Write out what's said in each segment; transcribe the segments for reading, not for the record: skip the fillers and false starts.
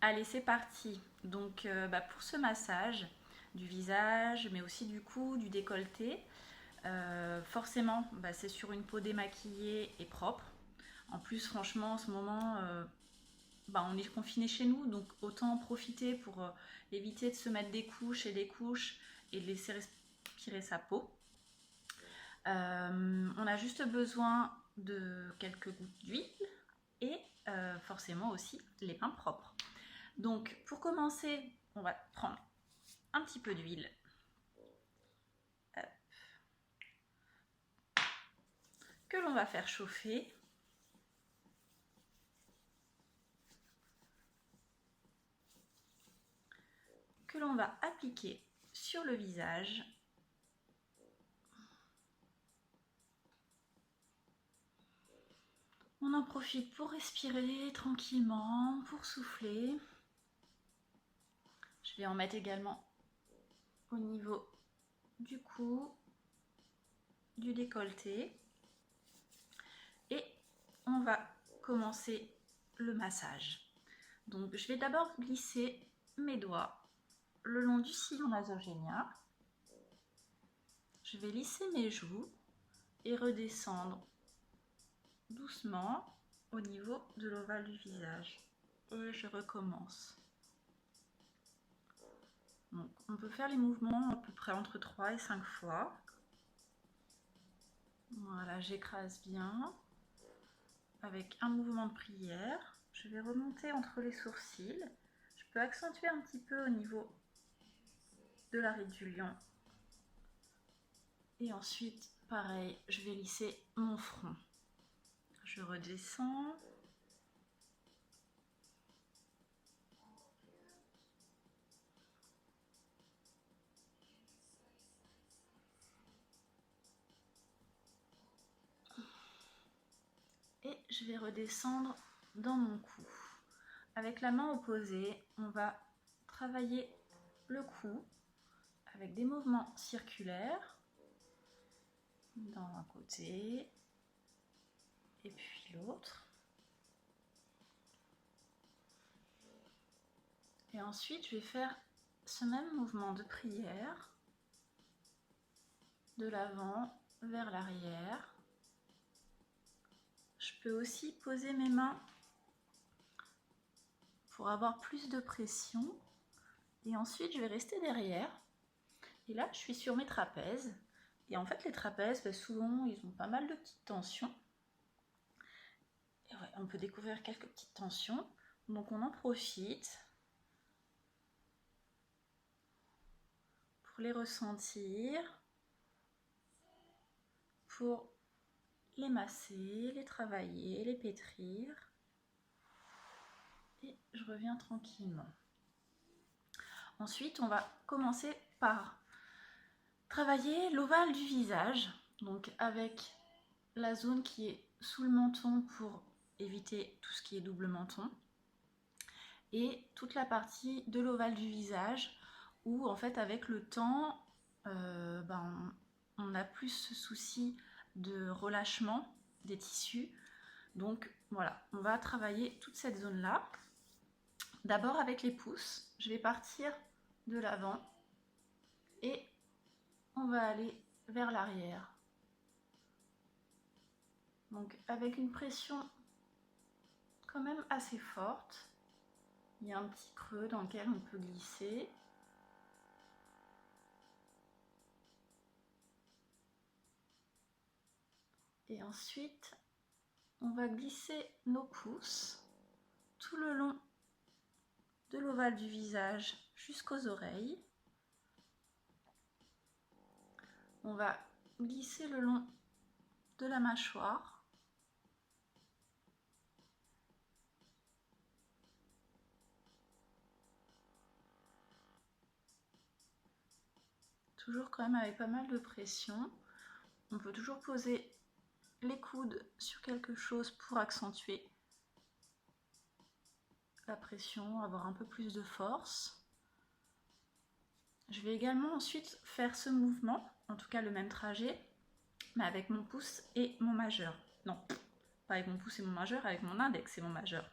Allez, c'est parti. Donc, pour ce massage du visage, mais aussi du cou, du décolleté, forcément, c'est sur une peau démaquillée et propre. En plus, franchement, en ce moment, on est confiné chez nous, donc autant en profiter pour éviter de se mettre des couches et des couches et de laisser respirer sa peau. On a juste besoin de quelques gouttes d'huile et forcément aussi les mains propres. Donc pour commencer, on va prendre un petit peu d'huile. Que l'on va faire chauffer. Que l'on va appliquer sur le visage. On en profite pour respirer tranquillement, pour souffler. Je vais en mettre également au niveau du cou, du décolleté. Et on va commencer le massage. Donc je vais d'abord glisser mes doigts le long du sillon nasogénien. Je vais lisser mes joues et redescendre doucement au niveau de l'ovale du visage. Et je recommence. Donc, on peut faire les mouvements à peu près entre 3 et 5 fois. Voilà, j'écrase bien. Avec un mouvement de prière, je vais remonter entre les sourcils. Je peux accentuer un petit peu au niveau de l'arête du lion. Et ensuite, pareil, je vais lisser mon front. Je redescends. Et je vais redescendre dans mon cou. Avec la main opposée, on va travailler le cou avec des mouvements circulaires d'un côté et puis l'autre. Et ensuite, je vais faire ce même mouvement de prière de l'avant vers l'arrière. Je peux aussi poser mes mains pour avoir plus de pression. Et ensuite, je vais rester derrière. Et là, je suis sur mes trapèzes. Et en fait, les trapèzes, souvent, ils ont pas mal de petites tensions. Et ouais, on peut découvrir quelques petites tensions. Donc, on en profite pour les ressentir, pour les masser, les travailler, les pétrir. Et je reviens tranquillement. Ensuite, on va commencer par travailler l'ovale du visage, donc avec la zone qui est sous le menton pour éviter tout ce qui est double menton, et toute la partie de l'ovale du visage où en fait avec le temps on a plus ce souci de relâchement des tissus. Donc voilà, on va travailler toute cette zone là. D'abord avec les pouces, je vais partir de l'avant et on va aller vers l'arrière. Donc avec une pression quand même assez forte. Il y a un petit creux dans lequel on peut glisser. Et ensuite, on va glisser nos pouces tout le long de l'ovale du visage jusqu'aux oreilles. On va glisser le long de la mâchoire. Toujours quand même avec pas mal de pression. On peut toujours poser les coudes sur quelque chose pour accentuer la pression, avoir un peu plus de force. Je vais également ensuite faire ce mouvement, en tout cas le même trajet, mais avec mon pouce et mon majeur. Non, pas avec mon pouce et mon majeur, avec mon index et mon majeur.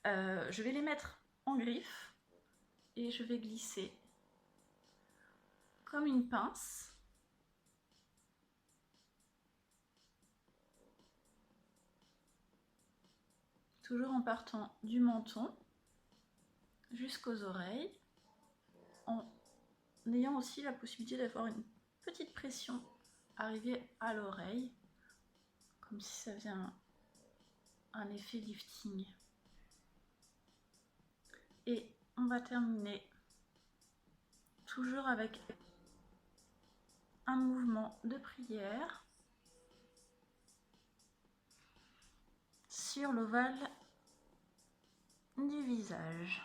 Je vais les mettre en griffe et je vais glisser comme une pince. Toujours en partant du menton jusqu'aux oreilles, en ayant aussi la possibilité d'avoir une petite pression arrivée à l'oreille, comme si ça faisait un effet lifting. Et on va terminer toujours avec un mouvement de prière sur l'ovale du visage.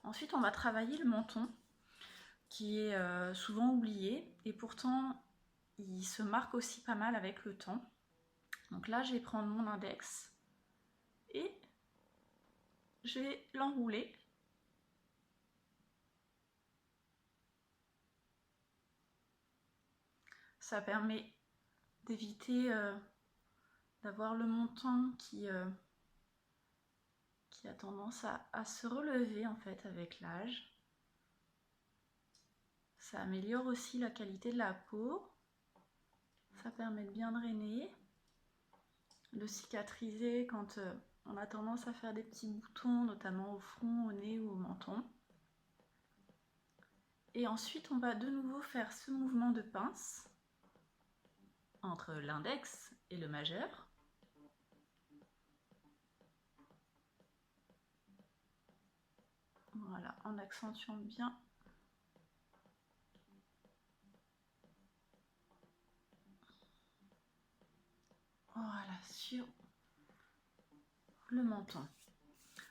Ensuite, on va travailler le menton, qui est souvent oublié, et pourtant, il se marque aussi pas mal avec le temps. Donc là, je vais prendre mon index et je vais l'enrouler. Ça permet d'éviter d'avoir le menton qui a tendance à se relever en fait avec l'âge. Ça améliore aussi la qualité de la peau. Ça permet de bien drainer, de cicatriser quand on a tendance à faire des petits boutons, notamment au front, au nez ou au menton. Et ensuite, on va de nouveau faire ce mouvement de pince entre l'index et le majeur. Voilà, en accentuant bien. Voilà, sur le menton.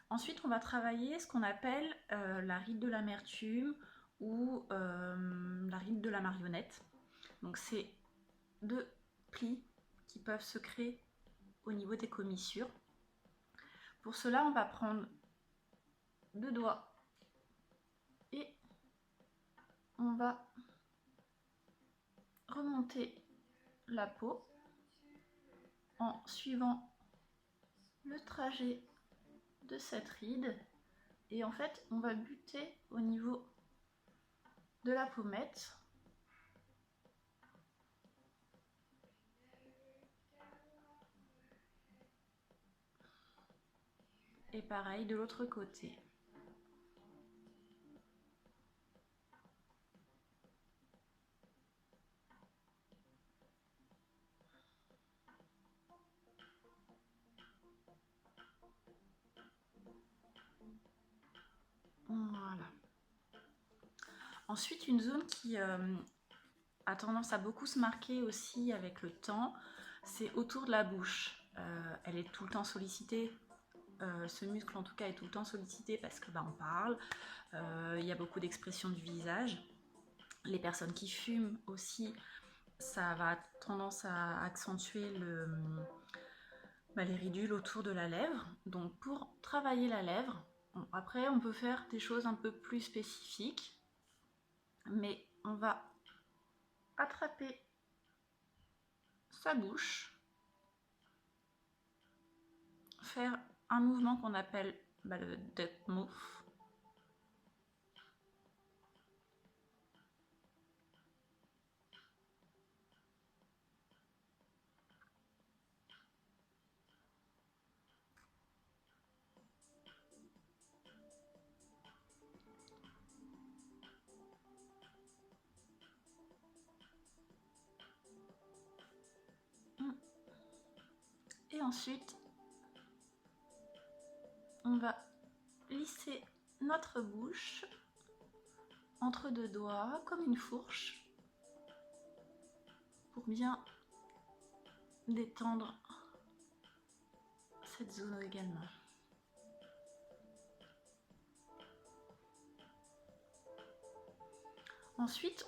Ensuite, on va travailler ce qu'on appelle la ride de l'amertume ou la ride de la marionnette. Donc, c'est deux plis qui peuvent se créer au niveau des commissures. Pour cela, on va prendre deux doigts et on va remonter la peau en suivant le trajet de cette ride, et en fait on va buter au niveau de la pommette et pareil de l'autre côté. Voilà. Ensuite, une zone qui a tendance à beaucoup se marquer aussi avec le temps, c'est autour de la bouche. Elle est tout le temps sollicitée, ce muscle en tout cas est tout le temps sollicité parce que on parle, il y a beaucoup d'expressions du visage. Les personnes qui fument aussi, ça va tendance à accentuer les ridules autour de la lèvre. Donc pour travailler la lèvre, après on peut faire des choses un peu plus spécifiques, mais on va attraper sa bouche, faire un mouvement qu'on appelle le duck move. Et ensuite, on va lisser notre bouche entre deux doigts comme une fourche pour bien détendre cette zone également. Ensuite,